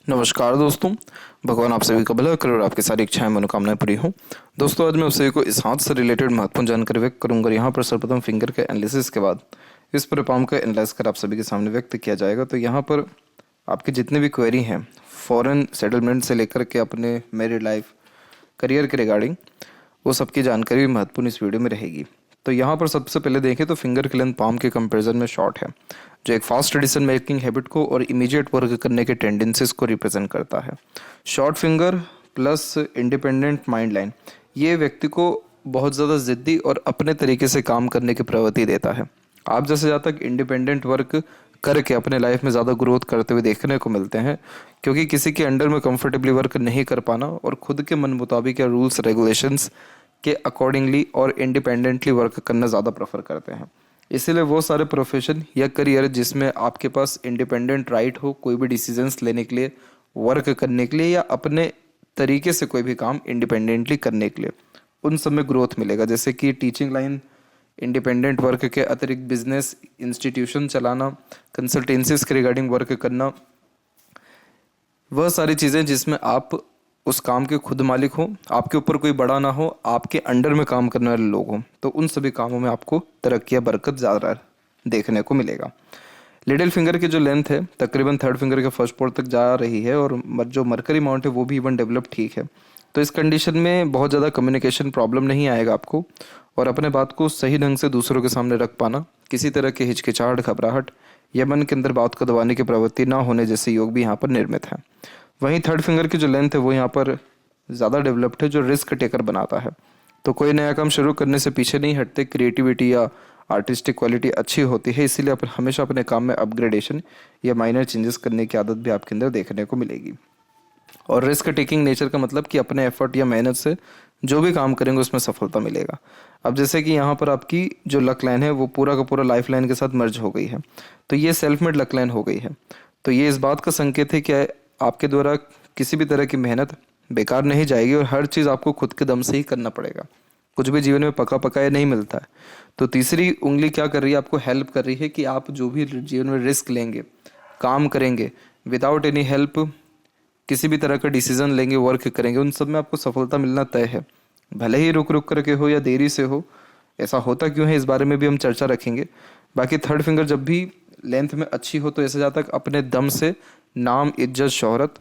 नमस्कार दोस्तों। भगवान आप सभी का भला करे और आपकी सारी इच्छाएं मनोकामनाएं पूरी हों। दोस्तों, आज मैं आप सभी को इस हाथ से रिलेटेड महत्वपूर्ण जानकारी व्यक्त करूंगा। यहाँ पर सर्वप्रथम फिंगर के एनालिसिस के बाद इस पर पाम का एनालाइज कर आप सभी के सामने व्यक्त किया जाएगा। तो यहाँ पर आपके जितने भी क्वेरी हैं फॉरेन सेटलमेंट से लेकर के अपने मैरिड लाइफ करियर के रिगार्डिंग, वो सबकी जानकारी भी महत्वपूर्ण इस वीडियो में रहेगी। तो यहाँ पर सबसे पहले देखें तो फिंगर की लेंथ पाम के कंपैरिजन में शॉर्ट है, जो एक फास्ट डिसीजन मेकिंग हैबिट को और इमीडिएट वर्क करने के टेंडेंसीज को रिप्रेजेंट करता है। Short finger plus independent mind line ये व्यक्ति को बहुत ज़्यादा ज़िद्दी और अपने तरीके से काम करने की प्रवृत्ति देता है। आप जैसे जहाँ तक इंडिपेंडेंट वर्क करके अपने लाइफ में ज़्यादा ग्रोथ करते हुए देखने को मिलते हैं, क्योंकि किसी के अंडर में कंफर्टेबली वर्क नहीं कर पाना और खुद के मन मुताबिक या रूल्स रेगुलेशंस के अकॉर्डिंगली और इंडिपेंडेंटली वर्क करना ज़्यादा प्रेफर करते हैं। इसीलिए वो सारे प्रोफेशन या करियर जिसमें आपके पास इंडिपेंडेंट राइट हो कोई भी डिसीजंस लेने के लिए, वर्क करने के लिए या अपने तरीके से कोई भी काम इंडिपेंडेंटली करने के लिए, उन सब में ग्रोथ मिलेगा। जैसे कि टीचिंग लाइन, इंडिपेंडेंट वर्क के अतिरिक्त बिजनेस इंस्टीट्यूशन चलाना, कंसल्टेंसीज के रिगार्डिंग वर्क करना, वह सारी चीज़ें जिसमें आप उस काम के खुद मालिक हो, आपके ऊपर कोई बड़ा ना हो, आपके अंडर में काम करने वाले लोग हों, तो उन सभी कामों में आपको तरक्की या बरकत ज़्यादा देखने को मिलेगा। लिटिल फिंगर की जो लेंथ है तकरीबन थर्ड फिंगर के फर्स्ट पोर्ट तक जा रही है और जो मरकरी माउंट है वो भी इवन डेवलप ठीक है। तो इस कंडीशन में बहुत ज़्यादा कम्युनिकेशन प्रॉब्लम नहीं आएगा आपको, और अपने बात को सही ढंग से दूसरों के सामने रख पाना, किसी तरह की हिचकिचाहट, घबराहट या मन के अंदर बात को दबाने की प्रवृत्ति ना होने जैसे योग भी यहाँ पर निर्मित है। वहीं थर्ड फिंगर की जो लेंथ है वो यहाँ पर ज़्यादा डेवलप्ड है, जो रिस्क टेकर बनाता है। तो कोई नया काम शुरू करने से पीछे नहीं हटते, क्रिएटिविटी या आर्टिस्टिक क्वालिटी अच्छी होती है, इसीलिए हमेशा अपने काम में अपग्रेडेशन या माइनर चेंजेस करने की आदत भी आपके अंदर देखने को मिलेगी। और रिस्क टेकिंग नेचर का मतलब कि अपने एफर्ट या मेहनत से जो भी काम करेंगे उसमें सफलता मिलेगा। अब जैसे कि यहाँ पर आपकी जो लक लाइन है वो पूरा का पूरा लाइफ लाइन के साथ मर्ज हो गई है, तो ये सेल्फ मेड लक लाइन हो गई है। तो ये इस बात का संकेत है कि आपके द्वारा किसी भी तरह की मेहनत बेकार नहीं जाएगी और हर चीज़ आपको खुद के दम से ही करना पड़ेगा। कुछ भी जीवन में पका पकाया नहीं मिलता है। तो तीसरी उंगली क्या कर रही है, आपको हेल्प कर रही है कि आप जो भी जीवन में रिस्क लेंगे, काम करेंगे, विदाउट एनी हेल्प किसी भी तरह का डिसीजन लेंगे, वर्क करेंगे, उन सब में आपको सफलता मिलना तय है। भले ही रुक रुक करके हो या देरी से हो, ऐसा होता क्यों है इस बारे में भी हम चर्चा रखेंगे। बाकी थर्ड फिंगर जब भी लेंथ में अच्छी हो तो ऐसे जहाँ तक अपने दम से नाम, इज्जत, शोहरत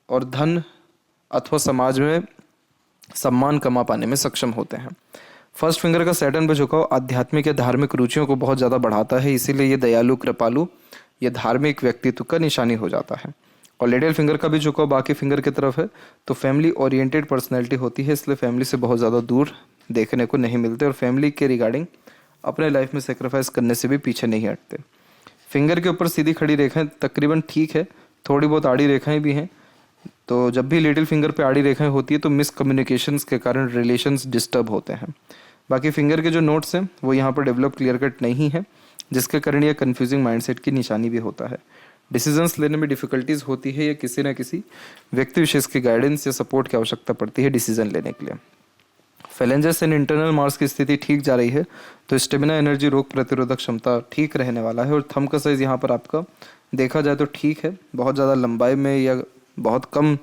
और धन अथवा समाज में सम्मान कमा पाने में सक्षम होते हैं। फर्स्ट फिंगर का सैटर्न पे झुकाव आध्यात्मिक या धार्मिक रुचियों को बहुत ज़्यादा बढ़ाता है, इसीलिए ये दयालु, कृपालु या धार्मिक व्यक्तित्व का निशानी हो जाता है। और लिटिल फिंगर का भी झुकाव बाकी फिंगर की तरफ है, तो फैमिली ओरिएंटेड पर्सनैलिटी होती है, इसलिए फैमिली से बहुत ज़्यादा दूर देखने को नहीं मिलते और फैमिली के रिगार्डिंग अपने लाइफ में सेक्रीफाइस करने से भी पीछे नहीं हटते। फिंगर के ऊपर सीधी खड़ी रेखाएं तकरीबन ठीक है, थोड़ी बहुत आड़ी रेखाएं भी हैं। तो जब भी लिटिल फिंगर पे आड़ी रेखाएं होती है तो मिसकम्युनिकेशंस के कारण रिलेशंस डिस्टर्ब होते हैं। बाकी फिंगर के जो नोट्स हैं वो यहाँ पर डेवलप क्लियर कट नहीं है, जिसके कारण यह कन्फ्यूजिंग माइंडसेट की निशानी भी होता है। डिसीजंस लेने में डिफिकल्टीज होती है या किसी न किसी व्यक्ति विशेष की गाइडेंस या सपोर्ट की आवश्यकता पड़ती है डिसीजन लेने के लिए। फेलेंजस एंड इंटरनल मार्क्स की स्थिति ठीक जा रही है, तो स्टेमिना, एनर्जी, रोग प्रतिरोधक क्षमता ठीक रहने वाला है। और थंब का साइज यहाँ पर आपका देखा जाए तो ठीक है, बहुत ज़्यादा लंबाई में या बहुत कम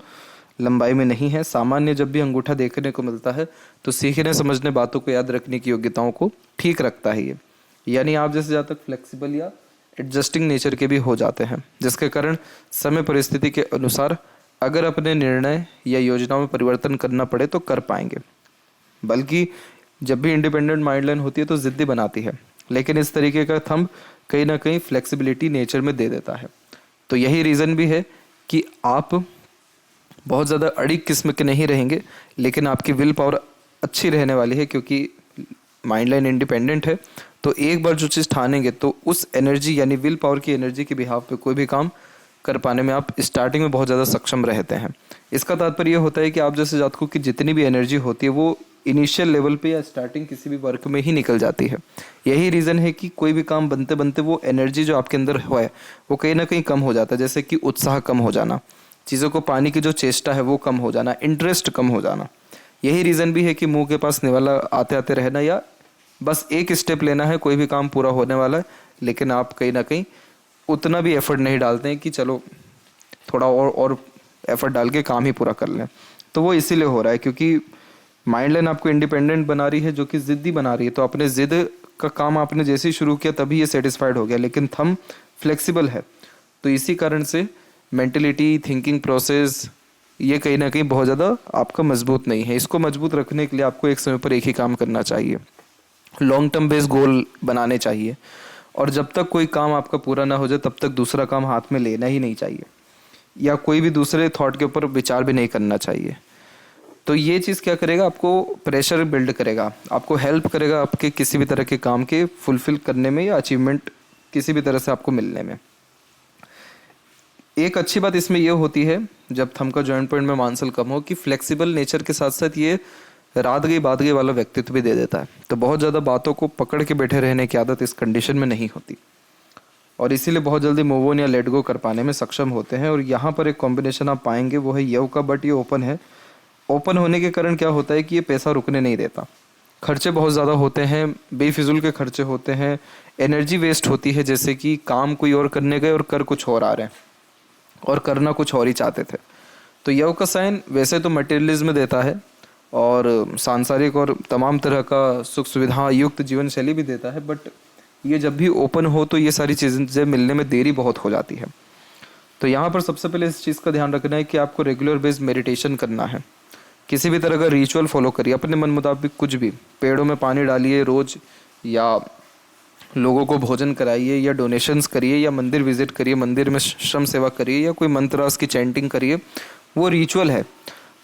लंबाई में नहीं है, सामान्य। जब भी अंगूठा देखने को मिलता है तो सीखने, समझने, बातों को याद रखने की योग्यताओं को ठीक रखता है ये, यानी आप जैसे जहाँ तक फ्लेक्सिबल या एडजस्टिंग नेचर के भी हो जाते हैं, जिसके कारण समय परिस्थिति के अनुसार अगर अपने निर्णय या योजनाओं में परिवर्तन करना पड़े तो कर पाएंगे। बल्कि जब भी इंडिपेंडेंट माइंड लाइन होती है तो जिद्दी बनाती है, लेकिन इस तरीके का थंब कहीं ना कहीं फ्लेक्सिबिलिटी नेचर में दे देता है। तो यही रीज़न भी है कि आप बहुत ज़्यादा अड़िग किस्म के नहीं रहेंगे, लेकिन आपकी विल पावर अच्छी रहने वाली है, क्योंकि माइंड लाइन इंडिपेंडेंट है। तो एक बार जो चीज़ ठानेंगे तो उस एनर्जी यानी विल पावर की एनर्जी के बिहाफ पे कोई भी काम कर पाने में आप स्टार्टिंग में बहुत ज़्यादा सक्षम रहते हैं। इसका तात्पर्य यह होता है कि आप जैसे जातकों की जितनी भी एनर्जी होती है वो इनिशियल लेवल पे या स्टार्टिंग किसी भी वर्क में ही निकल जाती है। यही रीज़न है कि कोई भी काम बनते बनते वो एनर्जी जो आपके अंदर है वो कहीं ना कहीं कम हो जाता है, जैसे कि उत्साह कम हो जाना, चीज़ों को पाने की जो चेष्टा है वो कम हो जाना, इंटरेस्ट कम हो जाना। यही रीज़न भी है कि मुंह के पास निवाला आते आते रहना या बस एक स्टेप लेना है, कोई भी काम पूरा होने वाला है, लेकिन आप कहीं ना कहीं उतना भी एफर्ट नहीं डालते हैं कि चलो थोड़ा और एफर्ट डाल के काम ही पूरा कर लें। तो वो इसीलिए हो रहा है क्योंकि माइंड लाइन आपको इंडिपेंडेंट बना रही है, जो कि ज़िद्दी बना रही है। तो अपने ज़िद का काम आपने जैसे ही शुरू किया तभी ये सेटिस्फाइड हो गया, लेकिन थंब फ्लेक्सिबल है। तो इसी कारण से मेंटलिटी, थिंकिंग प्रोसेस ये कहीं ना कहीं बहुत ज़्यादा आपका मजबूत नहीं है। इसको मजबूत रखने के लिए आपको एक समय पर एक ही काम करना चाहिए, लॉन्ग टर्म बेस्ड गोल बनाने चाहिए, और जब तक कोई काम आपका पूरा ना हो जाए तब तक दूसरा काम हाथ में लेना ही नहीं चाहिए, या कोई भी दूसरे थॉट के ऊपर विचार भी नहीं करना चाहिए। तो ये चीज़ क्या करेगा, आपको प्रेशर बिल्ड करेगा, आपको हेल्प करेगा आपके किसी भी तरह के काम के फुलफिल करने में या अचीवमेंट किसी भी तरह से आपको मिलने में। एक अच्छी बात इसमें ये होती है जब थंब का जॉइंट पॉइंट में मांसल कम हो कि फ्लेक्सिबल नेचर के साथ साथ ये रात गई बात गई वाला व्यक्तित्व भी दे देता है। तो बहुत ज़्यादा बातों को पकड़ के बैठे रहने की आदत इस कंडीशन में नहीं होती, और इसीलिए बहुत जल्दी मूव ऑन या लेट गो कर पाने में सक्षम होते हैं। और यहाँ पर एक कॉम्बिनेशन आप पाएंगे वो है यव का, बट ये ओपन है। ओपन होने के कारण क्या होता है कि ये पैसा रुकने नहीं देता, खर्चे बहुत ज़्यादा होते हैं, बेफिजुल के खर्चे होते हैं, एनर्जी वेस्ट होती है, जैसे कि काम कोई और करने गए और कर कुछ और आ रहे हैं और करना कुछ और ही चाहते थे। तो यव का साइन वैसे तो मटेरियलिज्म देता है और सांसारिक और तमाम तरह का सुख सुविधा युक्त जीवन शैली भी देता है, बट ये जब भी ओपन हो तो ये सारी चीज़ें मिलने में देरी बहुत हो जाती है। तो यहाँ पर सबसे पहले इस चीज़ का ध्यान रखना है कि आपको रेगुलर बेस्ड मेडिटेशन करना है, किसी भी तरह का रिचुअल फॉलो करिए, अपने मन मुताबिक कुछ भी, पेड़ों में पानी डालिए रोज़, या लोगों को भोजन कराइए, या डोनेशंस करिए, या मंदिर विजिट करिए, मंदिर में श्रम सेवा करिए, या कोई मंत्रास की चैंटिंग करिए। वो रिचुअल है,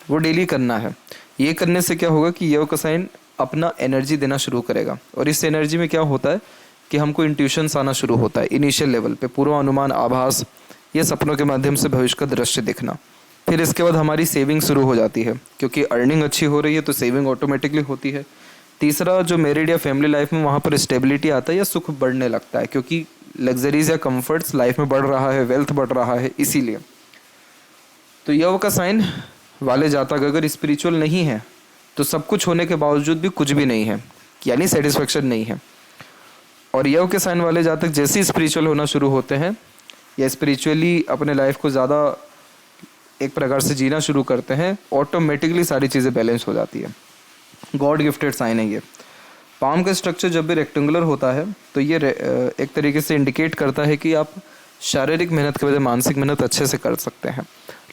वो डेली करना है। ये करने से क्या होगा कि यव का साइन अपना एनर्जी देना शुरू करेगा, और इस एनर्जी में क्या होता है कि हमको इंट्यूशंस आना शुरू होता है इनिशियल लेवल पे, पूर्वानुमान, आभास, ये सपनों के माध्यम से भविष्य का दृश्य दिखना। फिर इसके बाद हमारी सेविंग शुरू हो जाती है, क्योंकि अर्निंग अच्छी हो रही है तो सेविंग ऑटोमेटिकली होती है। तीसरा, जो मैरिड या फैमिली लाइफ में, वहाँ पर स्टेबिलिटी आता है या सुख बढ़ने लगता है, क्योंकि लग्जरीज या कंफर्ट्स लाइफ में बढ़ रहा है, वेल्थ बढ़ रहा है, इसीलिए। तो यव का साइन वाले जातक अगर स्पिरिचुअल नहीं है तो सब कुछ होने के बावजूद भी कुछ भी नहीं है, यानी सेटिस्फेक्शन नहीं है। और यव के साइन वाले जातक जैसे ही स्पिरिचुअल होना शुरू होते हैं या स्पिरिचुअली अपने लाइफ को ज़्यादा एक प्रकार से जीना शुरू करते हैं, ऑटोमेटिकली सारी चीज़ें बैलेंस हो जाती है। गॉड गिफ्टेड साइन है ये। पाम का स्ट्रक्चर जब भी रेक्टेंगुलर होता है तो ये एक तरीके से इंडिकेट करता है कि आप शारीरिक मेहनत के बजाय मानसिक मेहनत अच्छे से कर सकते हैं।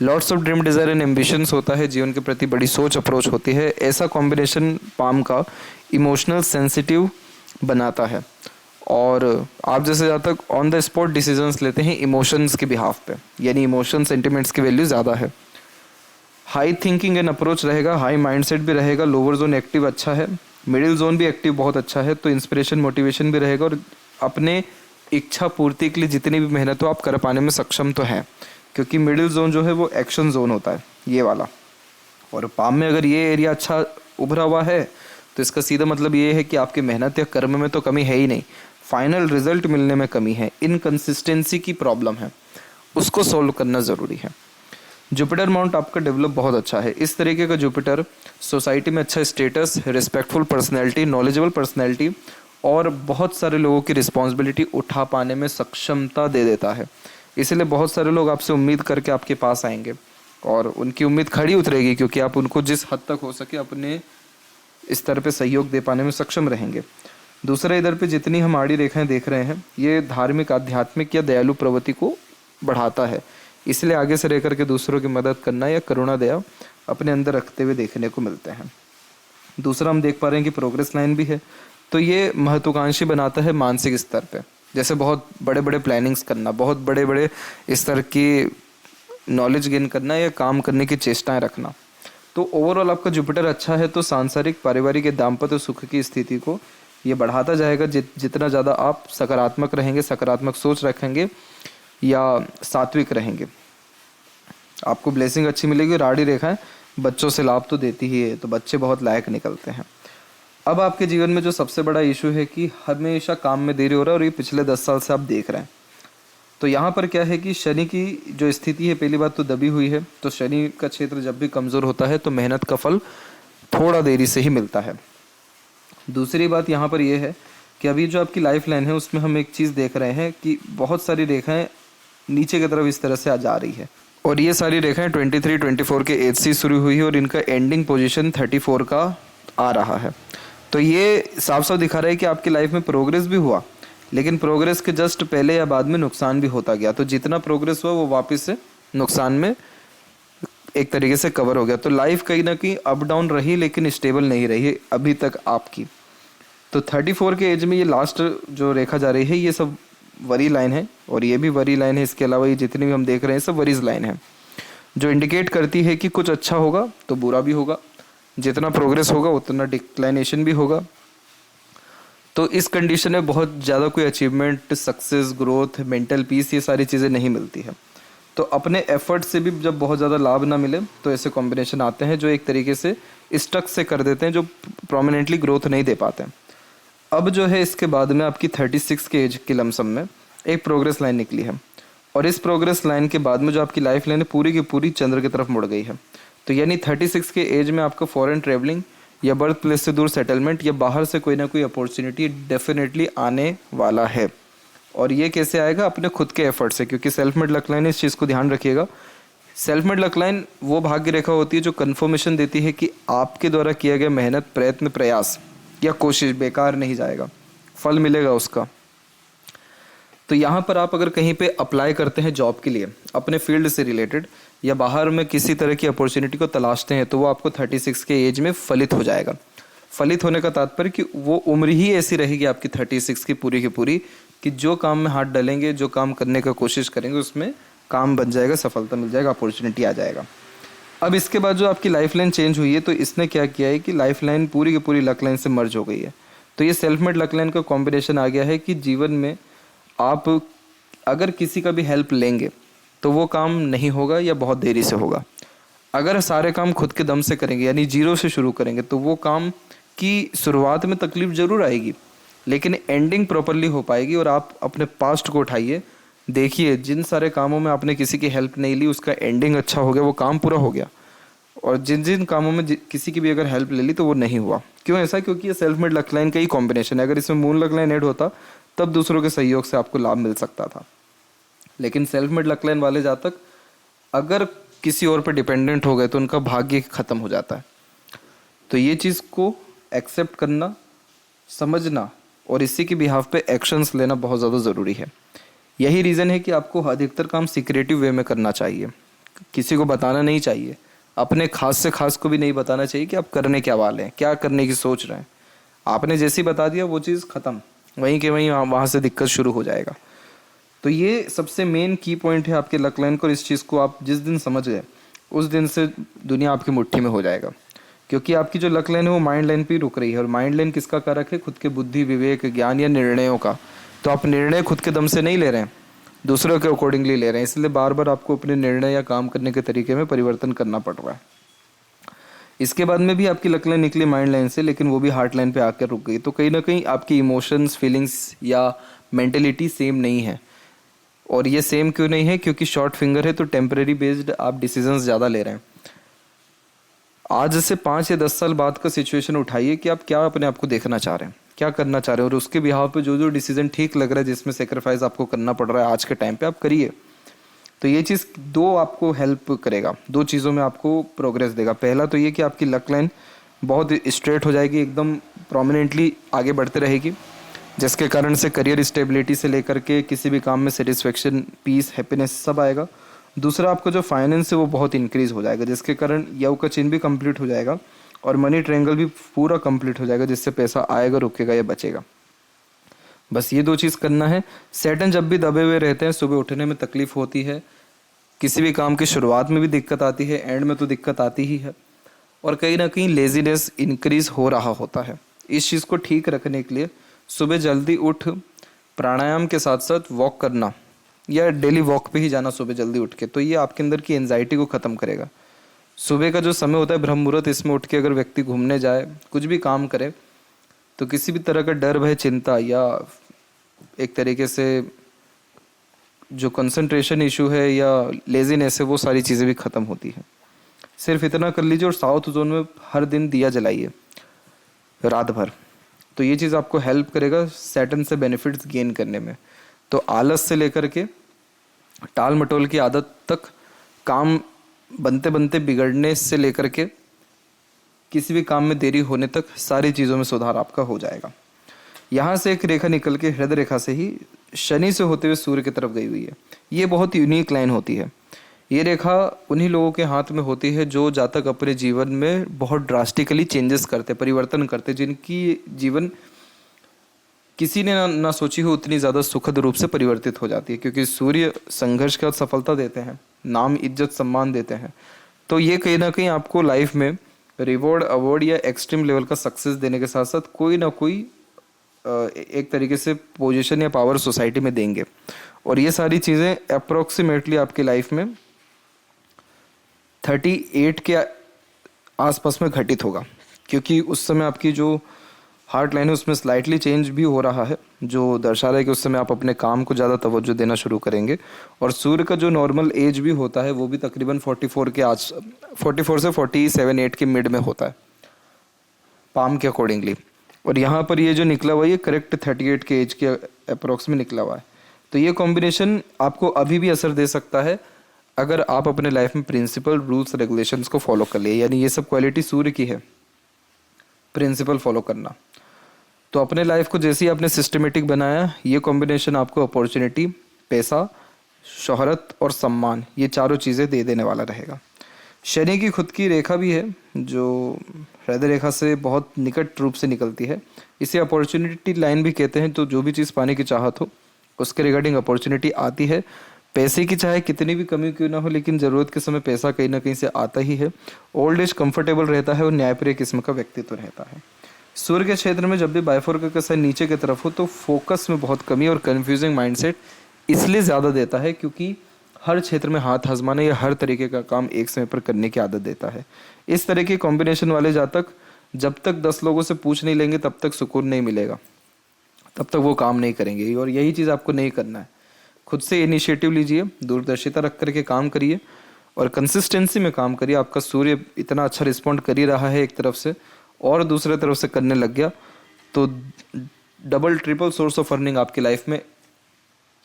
Lots of dream, desire and ambitions होता है, जीवन के प्रति बड़ी सोच, अप्रोच होती है। ऐसा कॉम्बिनेशन पाम का इमोशनल सेंसिटिव बनाता है, और आप जैसे जातक ऑन द स्पॉट डिसीजंस लेते हैं इमोशंस के बिहाफ पे, यानी इमोशन सेंटिमेंट्स की वैल्यू ज़्यादा है। हाई थिंकिंग एंड अप्रोच रहेगा, हाई माइंडसेट भी रहेगा, लोअर जोन एक्टिव अच्छा है, मिडिल जोन भी एक्टिव बहुत अच्छा है। तो इंस्पिरेशन, मोटिवेशन भी रहेगा, और अपने इच्छा पूर्ति के लिए जितनी भी मेहनत हो आप कर पाने में सक्षम तो हैं, क्योंकि मिडिल जोन जो है वो एक्शन जोन होता है, ये वाला। और पाम में अगर ये एरिया अच्छा उभरा हुआ है तो इसका सीधा मतलब ये है कि आपकी मेहनत या कर्म में तो कमी है ही नहीं, फाइनल रिजल्ट मिलने में कमी है, इनकंसिस्टेंसी की प्रॉब्लम है, उसको सॉल्व करना ज़रूरी है। जुपिटर माउंट आपका डेवलप बहुत अच्छा है। इस तरीके का जुपिटर सोसाइटी में अच्छा status, respectful personality, knowledgeable personality और बहुत सारे लोगों की रिस्पॉन्सिबिलिटी उठा पाने में सक्षमता दे देता है। इसलिए बहुत सारे लोग आपसे उम्मीद करके आपके पास आएंगे और उनकी उम्मीद खड़ी उतरेगी, क्योंकि आप उनको जिस हद तक हो सके अपने स्तर पे सहयोग दे पाने में सक्षम रहेंगे। दूसरा, इधर पे जितनी हम आड़ी रेखाएं देख रहे हैं ये धार्मिक, आध्यात्मिक या दयालु प्रवृत्ति को बढ़ाता है, इसलिए आगे से रह करके दूसरों की मदद करना या करुणा दया अपने अंदर रखते हुए देखने को मिलते हैं। दूसरा, हम देख पा रहे हैं कि प्रोग्रेस लाइन भी है, तो ये महत्वाकांक्षी बनाता है मानसिक स्तर पे, जैसे बहुत बड़े बड़े प्लानिंग्स करना, बहुत बड़े बड़े स्तर की नॉलेज गेन करना या काम करने की चेष्टाएं रखना। तो ओवरऑल आपका जुपिटर अच्छा है तो सांसारिक, पारिवारिक, दाम्पत्य सुख की स्थिति को ये बढ़ाता जाएगा। जितना ज़्यादा आप सकारात्मक रहेंगे, सकारात्मक सोच रखेंगे या सात्विक रहेंगे, आपको ब्लेसिंग अच्छी मिलेगी। और आड़ी रेखाएं बच्चों से लाभ तो देती ही है, तो बच्चे बहुत लायक निकलते हैं। अब आपके जीवन में जो सबसे बड़ा इशू है कि हमेशा काम में देरी हो रहा है, और ये पिछले 10 साल से आप देख रहे हैं। तो यहाँ पर क्या है कि शनि की जो स्थिति है, पहली बात तो दबी हुई है, तो शनि का क्षेत्र जब भी कमज़ोर होता है तो मेहनत का फल थोड़ा देरी से ही मिलता है। दूसरी बात यहाँ पर यह है कि अभी जो आपकी लाइफ लाइन है उसमें हम एक चीज़ देख रहे हैं कि बहुत सारी रेखाएं नीचे की तरफ इस तरह से आ जा रही है, और ये सारी रेखाएं 23 24 के एज से शुरू हुई है और इनका एंडिंग पोजीशन 34 का आ रहा है। तो ये साफ साफ दिखा रहा है कि आपकी लाइफ में प्रोग्रेस भी हुआ, लेकिन प्रोग्रेस के जस्ट पहले या बाद में नुकसान भी होता गया। तो जितना प्रोग्रेस हुआ वो वापस से नुकसान में एक तरीके से कवर हो गया। तो लाइफ कहीं ना कहीं अप डाउन रही, लेकिन स्टेबल नहीं रही अभी तक आपकी। तो 34 के एज में ये लास्ट जो रेखा जा रही है ये सब वरी लाइन है, और ये भी वरी लाइन है। इसके अलावा ये जितनी भी हम देख रहे हैं सब वरीज लाइन है, जो इंडिकेट करती है कि कुछ अच्छा होगा तो बुरा भी होगा, जितना प्रोग्रेस होगा उतना डिक्लाइनेशन भी होगा। तो इस कंडीशन में बहुत ज़्यादा कोई achievement, success, growth, mental peace, ये सारी चीज़ें नहीं मिलती है। तो अपने एफर्ट से भी जब बहुत ज़्यादा लाभ ना मिले तो ऐसे कॉम्बिनेशन आते हैं जो एक तरीके से स्टक से कर देते हैं, जो प्रोमिनेंटली ग्रोथ नहीं दे पाते हैं। अब जो है इसके बाद में आपकी 36 के एज के लमसम में एक प्रोग्रेस लाइन निकली है, और इस प्रोग्रेस लाइन के बाद में जो आपकी लाइफ लाइन है पूरी की पूरी चंद्र की तरफ मुड़ गई है। तो यानी 36 के एज में आपका फॉरेन ट्रेवलिंग या बर्थ प्लेस से दूर सेटलमेंट या बाहर से कोई ना कोई अपॉर्चुनिटी डेफिनेटली आने वाला है। और ये कैसे आएगा? अपने खुद के एफर्ट से, क्योंकि सेल्फ मेड लक लाइन, इस चीज़ को ध्यान रखिएगा। सेल्फ मेड लक लाइन वो भाग्य रेखा होती है जो कन्फर्मेशन देती है कि आपके द्वारा किया गया मेहनत, प्रयत्न, प्रयास या कोशिश बेकार नहीं जाएगा, फल मिलेगा उसका। तो यहाँ पर आप अगर कहीं पे अप्लाई करते हैं जॉब के लिए अपने फील्ड से रिलेटेड, या बाहर में किसी तरह की अपॉर्चुनिटी को तलाशते हैं, तो वो आपको 36 के एज में फलित हो जाएगा। फलित होने का तात्पर्य कि वो उम्र ही ऐसी रहेगी आपकी 36 की पूरी कि जो काम में हाथ डालेंगे, जो काम करने का कोशिश करेंगे, उसमें काम बन जाएगा, सफलता मिल जाएगा, अपॉर्चुनिटी आ जाएगा। अब इसके बाद जो आपकी लाइफ लाइन चेंज हुई है, तो इसने क्या किया है कि लाइफ लाइन पूरी की पूरी लक लाइन से मर्ज हो गई है। तो ये सेल्फ मेड लक लाइन का कॉम्बिनेशन आ गया है कि जीवन में आप अगर किसी का भी हेल्प लेंगे तो वो काम नहीं होगा या बहुत देरी से होगा। अगर सारे काम खुद के दम से करेंगे, यानी जीरो से शुरू करेंगे, तो वो काम की शुरुआत में तकलीफ ज़रूर आएगी, लेकिन एंडिंग प्रॉपरली हो पाएगी। और आप अपने पास्ट को उठाइए, देखिए जिन सारे कामों में आपने किसी की हेल्प नहीं ली उसका एंडिंग अच्छा हो गया, वो काम पूरा हो गया। और जिन जिन कामों में किसी की भी अगर हेल्प ले ली तो वो नहीं हुआ। क्यों ऐसा? क्योंकि ये सेल्फ मेड लक लाइन का ही कॉम्बिनेशन है। अगर इसमें मून लक लाइन ऐड होता तब दूसरों के सहयोग से आपको लाभ मिल सकता था, लेकिन सेल्फ मेड लक लाइन वाले जहाँ तक अगर किसी और पर डिपेंडेंट हो गए तो उनका भाग्य खत्म हो जाता है। तो ये चीज़ को एक्सेप्ट करना, समझना और इसी के बिहाफ पे एक्शंस लेना बहुत ज़्यादा ज़रूरी है। यही रीज़न है कि आपको अधिकतर काम सीक्रेटिव वे में करना चाहिए, किसी को बताना नहीं चाहिए, अपने खास से खास को भी नहीं बताना चाहिए कि आप करने क्या वाले हैं, क्या करने की सोच रहे हैं। आपने जैसे ही बता दिया वो चीज़ ख़त्म, वहीं के वहीं वहाँ से दिक्कत शुरू हो जाएगा। तो ये सबसे मेन की पॉइंट है आपके लक लाइन को। इस चीज़ को आप जिस दिन समझ गए उस दिन से दुनिया आपकी मुट्ठी में हो जाएगा, क्योंकि आपकी जो लक लाइन है वो माइंड लाइन पे ही रुक रही है। और माइंड लाइन किसका कारक है? खुद के बुद्धि, विवेक, ज्ञान या निर्णयों का। तो आप निर्णय खुद के दम से नहीं ले रहे हैं, दूसरों के अकॉर्डिंगली ले रहे हैं, इसलिए बार बार आपको अपने निर्णय या काम करने के तरीके में परिवर्तन करना पड़ रहा है। इसके बाद में भी आपकी लक लाइन निकली माइंड लाइन से, लेकिन वो भी हार्ट लाइन पे आकर रुक गई। तो कहीं ना कहीं आपकी इमोशंस, फीलिंग्स या मेंटेलिटी सेम नहीं है। और ये सेम क्यों नहीं है? क्योंकि शॉर्ट फिंगर है, तो टेम्परेरी बेस्ड आप डिसीजंस ज़्यादा ले रहे हैं। आज से 5 या 10 साल बाद का सिचुएशन उठाइए कि आप क्या अपने आप को देखना चाह रहे हैं, क्या करना चाह रहे हैं, और उसके बिहाव पे जो जो डिसीजन ठीक लग रहा है, जिसमें सेक्रीफाइस आपको करना पड़ रहा है आज के टाइम पे, आप करिए। तो ये चीज़ दो आपको हेल्प करेगा, दो चीज़ों में आपको प्रोग्रेस देगा। पहला तो ये कि आपकी लक लाइन बहुत स्ट्रेट हो जाएगी, एकदम प्रोमिनेंटली आगे बढ़ते रहेगी, जिसके कारण से करियर स्टेबिलिटी से लेकर के किसी भी काम में सेटिस्फेक्शन, पीस, हैप्पीनेस सब आएगा। दूसरा, आपका जो फाइनेंस है वो बहुत इंक्रीज हो जाएगा, जिसके कारण यव का चिन्ह भी कंप्लीट हो जाएगा और मनी ट्रायंगल भी पूरा कंप्लीट हो जाएगा, जिससे पैसा आएगा, रुकेगा या बचेगा। बस ये 2 चीज़ करना है। सैटर्न जब भी दबे हुए रहते हैं, सुबह उठने में तकलीफ होती है, किसी भी काम की शुरुआत में भी दिक्कत आती है, एंड में तो दिक्कत आती ही है, और कहीं ना कहीं लेजीनेस इंक्रीज हो रहा होता है। इस चीज़ को ठीक रखने के लिए सुबह जल्दी उठ प्राणायाम के साथ साथ वॉक करना, या डेली वॉक पे ही जाना सुबह जल्दी उठ के, तो ये आपके अंदर की एंजाइटी को ख़त्म करेगा। सुबह का जो समय होता है ब्रह्म मुहूर्त, इसमें उठ के अगर व्यक्ति घूमने जाए, कुछ भी काम करे, तो किसी भी तरह का डर, भय, चिंता या एक तरीके से जो कंसंट्रेशन इशू है या लेजीनेस है, वो सारी चीज़ें भी ख़त्म होती हैं। सिर्फ इतना कर लीजिए, और साउथ जोन में हर दिन दिया जलाइए रात भर, तो ये चीज़ आपको हेल्प करेगा सैटर्न से बेनिफिट्स गेन करने में। तो आलस से लेकर के टाल मटोल की आदत तक काम बनते बनते बिगड़ने से लेकर के किसी भी काम में देरी होने तक सारी चीज़ों में सुधार आपका हो जाएगा। यहाँ से एक रेखा निकल के हृदय रेखा से ही शनि से होते हुए सूर्य की तरफ गई हुई है। ये बहुत यूनिक लाइन होती है। ये रेखा उन्हीं लोगों के हाथ में होती है जो जातक अपने जीवन में बहुत ड्रास्टिकली चेंजेस करते, परिवर्तन करते, जिनकी जीवन किसी ने ना सोची हो उतनी ज़्यादा सुखद रूप से परिवर्तित हो जाती है, क्योंकि सूर्य संघर्ष के बाद सफलता देते हैं, नाम, इज्जत, सम्मान देते हैं। तो ये कहीं ना कहीं आपको लाइफ में रिवॉर्ड, अवार्ड या एक्सट्रीम लेवल का सक्सेस देने के साथ साथ कोई ना कोई एक तरीके से पोजीशन या पावर सोसाइटी में देंगे। और ये सारी चीज़ें अप्रोक्सीमेटली आपकी लाइफ में 38 के आसपास में घटित होगा, क्योंकि उस समय आपकी जो हार्ट लाइन है उसमें स्लाइटली चेंज भी हो रहा है, जो दर्शा रहा है कि उस समय आप अपने काम को ज़्यादा तवज्जो देना शुरू करेंगे। और सूर्य का जो नॉर्मल एज भी होता है वो भी तकरीबन 44 से 47-8 के मिड में होता है पाम के अकॉर्डिंगली। और यहाँ पर ये जो निकला हुआ ये करेक्ट 38 के एज के अप्रोक्स में निकला हुआ है। तो ये कॉम्बिनेशन आपको अभी भी असर दे सकता है अगर आप अपने लाइफ में प्रिंसिपल, रूल्स, रेगुलेशंस को फॉलो कर लिए। यानी ये सब क्वालिटी सूर्य की है, प्रिंसिपल फॉलो करना। तो अपने लाइफ को जैसे ही आपने सिस्टमेटिक बनाया, ये कॉम्बिनेशन आपको अपॉर्चुनिटी, पैसा, शोहरत और सम्मान, ये चारों चीज़ें दे देने वाला रहेगा। शनि की खुद की रेखा भी है जो हृदय रेखा से बहुत निकट रूप से निकलती है। इसे अपॉर्चुनिटी लाइन भी कहते हैं। तो जो भी चीज़ पाने की चाहत हो उसके रिगार्डिंग अपॉर्चुनिटी आती है। पैसे की चाहे कितनी भी कमी क्यों ना हो, लेकिन ज़रूरत के समय पैसा कहीं ना कहीं से आता ही है। ओल्ड एज कंफर्टेबल रहता है और न्यायप्रिय किस्म का व्यक्तित्व रहता है। सूर्य के क्षेत्र में जब भी बाइफोरक का साइन नीचे की तरफ हो तो फोकस में बहुत कमी और कन्फ्यूजिंग माइंडसेट इसलिए ज़्यादा देता है क्योंकि हर क्षेत्र में हाथ आजमाने या हर तरीके का काम एक समय पर करने की आदत देता है। इस तरह के कॉम्बिनेशन वाले जातक जब तक 10 लोगों से पूछ नहीं लेंगे तब तक सुकून नहीं मिलेगा, तब तक वो काम नहीं करेंगे। और यही चीज़ आपको नहीं करना है। खुद से इनिशिएटिव लीजिए, दूरदर्शिता रख करके काम करिए और कंसिस्टेंसी में काम करिए। आपका सूर्य इतना अच्छा रिस्पॉन्ड कर ही रहा है एक तरफ से, और दूसरे तरफ से करने लग गया तो double triple source of earning आपकी लाइफ में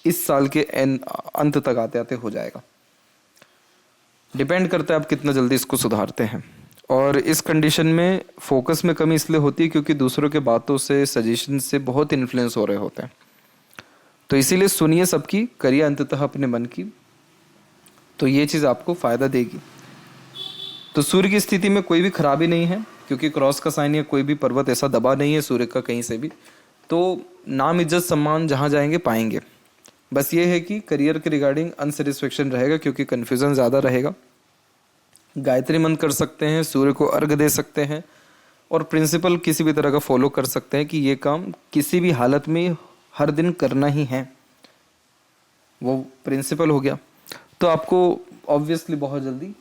इस साल के अंत तक आते आते हो जाएगा। डिपेंड करता है आप कितना जल्दी इसको सुधारते हैं। और इस कंडीशन में फोकस में कमी इसलिए होती है क्योंकि दूसरों के बातों से, सजेशन से बहुत इन्फ्लुएंस हो रहे होते हैं। तो इसीलिए सुनिए सबकी, करिए अंततः अपने मन की, तो ये चीज़ आपको फायदा देगी। तो सूर्य की स्थिति में कोई भी खराबी नहीं है क्योंकि क्रॉस का साइन या कोई भी पर्वत ऐसा दबा नहीं है सूर्य का कहीं से भी। तो नाम, इज्जत, सम्मान जहाँ जाएंगे पाएंगे। बस ये है कि करियर के रिगार्डिंग अनसेटिस्फेक्शन रहेगा क्योंकि कन्फ्यूज़न ज़्यादा रहेगा। गायत्री मंत्र कर सकते हैं, सूर्य को अर्घ दे सकते हैं और प्रिंसिपल किसी भी तरह का फॉलो कर सकते हैं कि ये काम किसी भी हालत में हर दिन करना ही है, वो प्रिंसिपल हो गया। तो आपको ऑब्वियसली बहुत जल्दी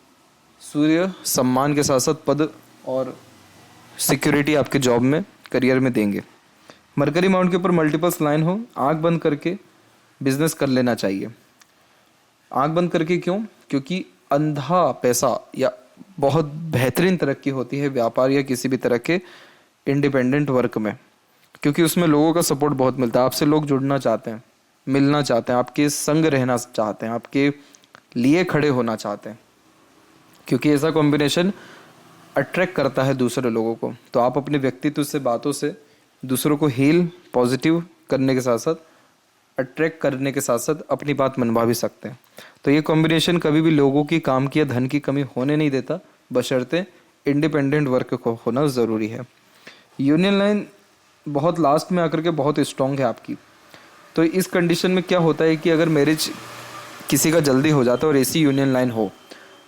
सूर्य सम्मान के साथ साथ पद और सिक्योरिटी आपके जॉब में, करियर में देंगे। मरकरी माउंट के ऊपर मल्टीपल्स लाइन हो, आंख बंद करके बिजनेस कर लेना चाहिए। आंख बंद करके क्यों? क्योंकि अंधा पैसा या बहुत बेहतरीन तरक्की होती है व्यापार या किसी भी तरह के इंडिपेंडेंट वर्क में, क्योंकि उसमें लोगों का सपोर्ट बहुत मिलता है। आपसे लोग जुड़ना चाहते हैं, मिलना चाहते हैं, आपके संग रहना चाहते हैं, आपके लिए खड़े होना चाहते हैं, क्योंकि ऐसा कॉम्बिनेशन अट्रैक्ट करता है दूसरे लोगों को। तो आप अपने व्यक्तित्व से, बातों से दूसरों को हील, पॉजिटिव करने के साथ साथ, अट्रैक्ट करने के साथ साथ अपनी बात मनवा भी सकते हैं। तो ये कॉम्बिनेशन कभी भी लोगों की, काम की या धन की कमी होने नहीं देता, बशर्ते इंडिपेंडेंट वर्क को होना ज़रूरी है। यूनियन लाइन बहुत लास्ट में आकर के बहुत स्ट्रॉन्ग है आपकी। तो इस कंडीशन में क्या होता है कि अगर मैरिज किसी का जल्दी हो जाता है और ऐसी यूनियन लाइन हो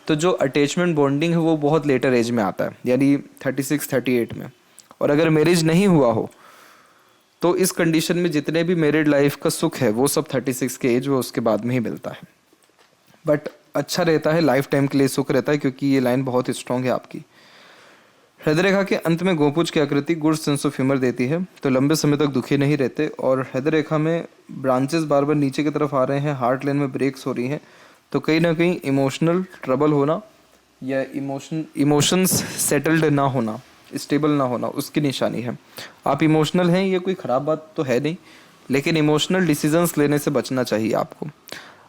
तो जो अटैचमेंट बॉन्डिंग है वो बहुत लेटर एज में आता है, यानी 36-38 में। और अगर मैरिज नहीं हुआ हो तो इस कंडीशन में जितने भी मैरिड लाइफ का सुख है वो सब 36 के एज वो उसके बाद में ही मिलता है। बट अच्छा रहता है, लाइफ टाइम के लिए सुख रहता है, क्योंकि ये लाइन बहुत स्ट्रॉन्ग है आपकी। हृदय रेखा के अंत में गोपुज की आकृति गुड सेंस ऑफ ह्यूमर देती है, तो लंबे समय तक दुखी नहीं रहते। और हृदय रेखा में ब्रांचेस बार बार नीचे की तरफ आ रहे हैं, हार्ट लाइन में ब्रेक्स हो रही हैं, तो कहीं ना कहीं इमोशनल ट्रबल होना या इमोशंस सेटल्ड ना होना, स्टेबल ना होना, उसकी निशानी है। आप इमोशनल हैं, ये कोई ख़राब बात तो है नहीं, लेकिन इमोशनल डिसीजंस लेने से बचना चाहिए आपको।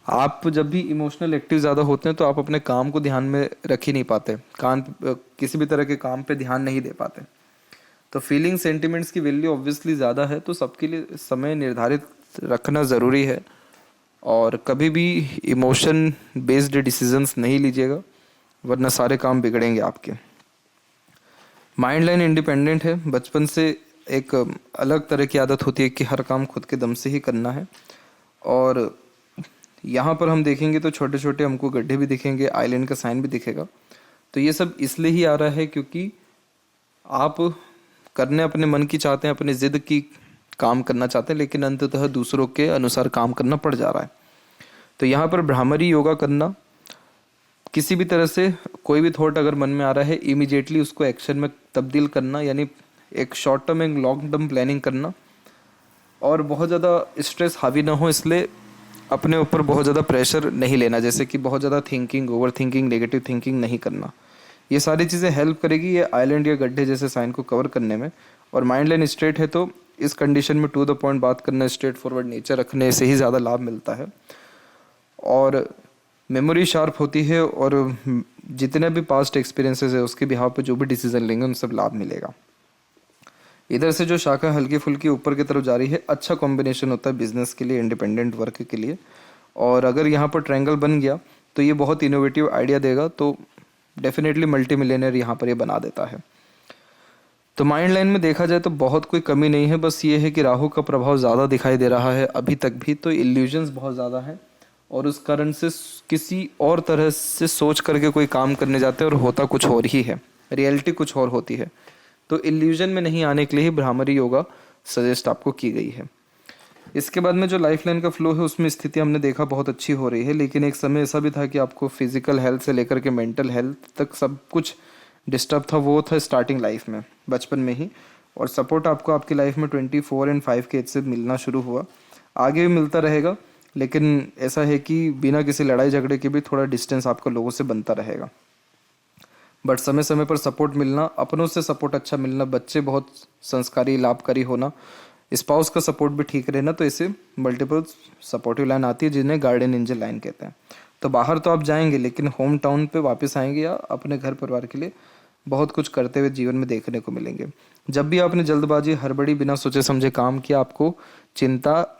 आप जब भी इमोशनल एक्टिव ज़्यादा होते हैं तो आप अपने काम को ध्यान में रख ही नहीं पाते, किसी भी तरह के काम पे ध्यान नहीं दे पाते। तो फीलिंग सेंटिमेंट्स की वैल्यू ऑब्वियसली ज़्यादा है, तो सबके लिए समय निर्धारित रखना ज़रूरी है। और कभी भी इमोशन बेस्ड डिसीजंस नहीं लीजिएगा, वरना सारे काम बिगड़ेंगे आपके। माइंड लाइन इंडिपेंडेंट है, बचपन से एक अलग तरह की आदत होती है कि हर काम खुद के दम से ही करना है। और यहाँ पर हम देखेंगे तो छोटे छोटे हमको गड्ढे भी दिखेंगे, आइलैंड का साइन भी दिखेगा। तो ये सब इसलिए ही आ रहा है क्योंकि आप करने अपने मन की चाहते हैं, अपनी जिद की काम करना चाहते हैं, लेकिन अंततः दूसरों के अनुसार काम करना पड़ जा रहा है। तो यहाँ पर भ्रामरी योगा करना, किसी भी तरह से कोई भी थॉट अगर मन में आ रहा है इमीडिएटली उसको एक्शन में तब्दील करना, यानी एक शॉर्ट टर्म एक लॉन्ग टर्म प्लानिंग करना। और बहुत ज़्यादा स्ट्रेस हावी ना हो इसलिए अपने ऊपर बहुत ज़्यादा प्रेशर नहीं लेना, जैसे कि बहुत ज़्यादा thinking, over thinking, negative thinking नहीं करना। ये सारी चीज़ें हेल्प करेगी ये आइलैंड या गड्ढे जैसे साइन को कवर करने में। और माइंड लाइन स्ट्रेट है तो इस कंडीशन में टू द पॉइंट बात करना, स्ट्रेट फॉरवर्ड नेचर रखने से ही ज़्यादा लाभ मिलता है। और मेमोरी शार्प होती है, और जितने भी पास्ट एक्सपीरियंसेस है उसके बिहाव पे जो भी डिसीजन लेंगे उन सब लाभ मिलेगा। इधर से जो शाखा हल्की फुल्की ऊपर की तरफ जा रही है, अच्छा कॉम्बिनेशन होता है बिजनेस के लिए, इंडिपेंडेंट वर्क के लिए। और अगर यहाँ पर ट्रायंगल बन गया तो ये बहुत इनोवेटिव आइडिया देगा, तो डेफिनेटली मल्टी मिलियनर यहाँ पर ये बना देता है। तो माइंड लाइन में देखा जाए तो बहुत कोई कमी नहीं है, बस ये है कि राहु का प्रभाव ज़्यादा दिखाई दे रहा है अभी तक भी, तो इल्यूजन्स बहुत ज़्यादा है और उस कारण से किसी और तरह से सोच करके कोई काम करने जाते हैं और होता कुछ और ही है, रियलिटी कुछ और होती है। तो इल्यूजन में नहीं आने के लिए ही भ्रामरी योगा सजेस्ट आपको की गई है। इसके बाद में जो लाइफ लाइन का फ्लो है उसमें स्थिति हमने देखा बहुत अच्छी हो रही है, लेकिन एक समय ऐसा भी था कि आपको फिजिकल हेल्थ से लेकर के मेंटल हेल्थ तक सब कुछ डिस्टर्ब था। वो था स्टार्टिंग लाइफ में, बचपन में ही। और सपोर्ट आपको आपकी लाइफ में 24 और 5 के एज से मिलना शुरू हुआ, आगे भी मिलता रहेगा, लेकिन ऐसा है कि बिना किसी लड़ाई झगड़े के भी थोड़ा डिस्टेंस आपका लोगों से बनता रहेगा। बट समय समय पर सपोर्ट मिलना, अपनों से सपोर्ट अच्छा मिलना, बच्चे बहुत संस्कारी लाभकारी होना, स्पाउस का सपोर्ट भी ठीक रहना, तो इसे मल्टीपल सपोर्टिव लाइन आती है जिन्हें गार्डियन एंजल लाइन कहते हैं। तो बाहर तो आप जाएंगे लेकिन होम टाउन पे वापस आएंगे या अपने घर परिवार के लिए बहुत कुछ करते हुए जीवन में देखने को मिलेंगे। जब भी आपने जल्दबाजी हड़बड़ी बिना सोचे समझे काम किया, आपको चिंता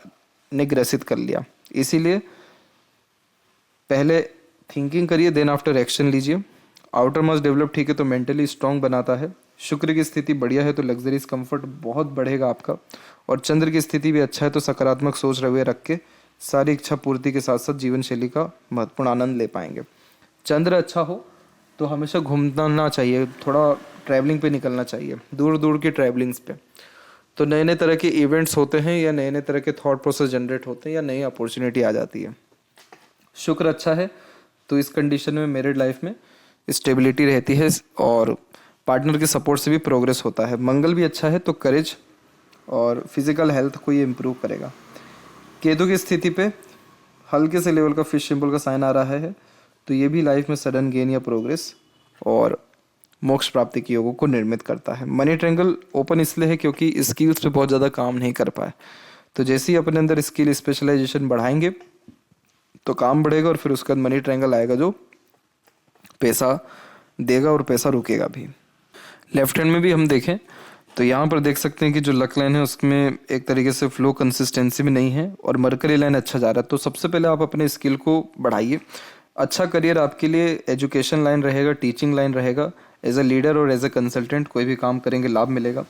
ने ग्रसित कर लिया। इसीलिए पहले थिंकिंग करिए, देन आफ्टर एक्शन लीजिए। आउटर मस्ट डेवलप ठीक है तो मेंटली स्ट्रांग बनाता है। शुक्र की स्थिति बढ़िया है तो लग्जरीज कंफर्ट बहुत बढ़ेगा आपका। और चंद्र की स्थिति भी अच्छा है तो सकारात्मक सोच रवैया रख के सारी इच्छा पूर्ति के साथ साथ जीवन शैली का महत्वपूर्ण आनंद ले पाएंगे। चंद्र अच्छा हो तो हमेशा घूमना चाहिए, थोड़ा ट्रैवलिंग पे निकलना चाहिए, दूर दूर की ट्रैवलिंग्स पे। तो नए नए तरह के इवेंट्स होते हैं या नए नए तरह के थॉट प्रोसेस जनरेट होते हैं या नई अपॉर्चुनिटी आ जाती है। शुक्र अच्छा है तो इस कंडीशन में मैरिड लाइफ में स्टेबिलिटी रहती है और पार्टनर के सपोर्ट से भी प्रोग्रेस होता है। मंगल भी अच्छा है तो करेज और फिजिकल हेल्थ को ये इम्प्रूव करेगा। केतु की स्थिति पे हल्के से लेवल का फिश सिंबल का साइन आ रहा है तो ये भी लाइफ में सडन गेन या प्रोग्रेस और मोक्ष प्राप्ति के योगों को निर्मित करता है। मनी ट्रायंगल ओपन इसलिए है क्योंकि स्किल्स पे बहुत ज़्यादा काम नहीं कर पाए, तो जैसे ही अपने अंदर स्किल स्पेशलाइजेशन बढ़ाएंगे तो काम बढ़ेगा और फिर उसके बाद मनी ट्रायंगल आएगा जो पैसा देगा और पैसा रुकेगा भी। लेफ्ट हैंड में भी हम देखें तो यहाँ पर देख सकते हैं कि जो लक लाइन है उसमें एक तरीके से फ्लो कंसिस्टेंसी भी नहीं है और मरकरी लाइन अच्छा जा रहा है। तो सबसे पहले आप अपने स्किल को बढ़ाइए। अच्छा करियर आपके लिए एजुकेशन लाइन रहेगा, टीचिंग लाइन रहेगा। एज अ लीडर और एज अ कंसल्टेंट कोई भी काम करेंगे लाभ मिलेगा।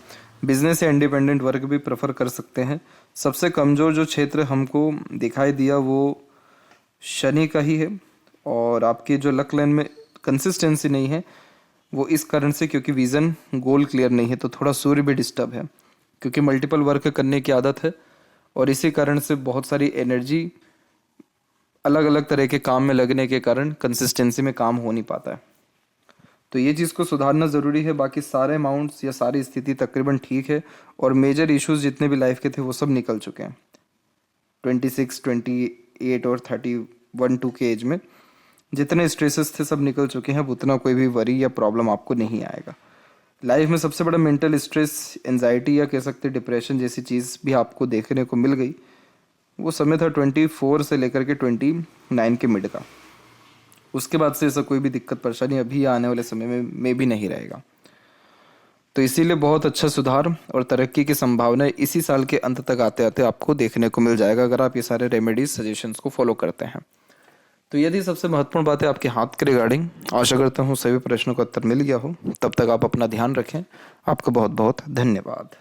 बिजनेस या इंडिपेंडेंट वर्क भी प्रेफर कर सकते हैं। सबसे कमज़ोर जो क्षेत्र हमको दिखाई दिया वो शनि का ही है और आपकी जो लक लाइन में कंसिस्टेंसी नहीं है वो इस कारण से क्योंकि विज़न गोल क्लियर नहीं है। तो थोड़ा सूर्य भी डिस्टर्ब है क्योंकि मल्टीपल वर्क करने की आदत है और इसी कारण से बहुत सारी एनर्जी अलग अलग तरह के काम में लगने के कारण कंसिस्टेंसी में काम हो नहीं पाता है। तो ये चीज़ को सुधारना ज़रूरी है। बाकी सारे अमाउंट्स या सारी स्थिति तकरीबन ठीक है और मेजर इश्यूज जितने भी लाइफ के थे वो सब निकल चुके हैं। 26, 28 और 31-2 के एज में जितने स्ट्रेसेस थे सब निकल चुके हैं। अब उतना कोई भी वरी या प्रॉब्लम आपको नहीं आएगा। लाइफ में सबसे बड़ा मेंटल स्ट्रेस एंजाइटी या कह सकते डिप्रेशन जैसी चीज़ भी आपको देखने को मिल गई वो समय था 24 से लेकर के 29 के मिड का। उसके बाद से ऐसा कोई भी दिक्कत परेशानी अभी आने वाले समय में भी नहीं रहेगा। तो इसीलिए बहुत अच्छा सुधार और तरक्की की संभावना इसी साल के अंत तक आते आते आपको देखने को मिल जाएगा, अगर आप ये सारे रेमेडीज सजेशंस को फॉलो करते हैं। तो यदि सबसे महत्वपूर्ण बात है आपके हाथ के रिगार्डिंग, आशा करता हूँ सभी प्रश्नों का उत्तर मिल गया हो। तब तक आप अपना ध्यान रखें। आपका बहुत बहुत धन्यवाद।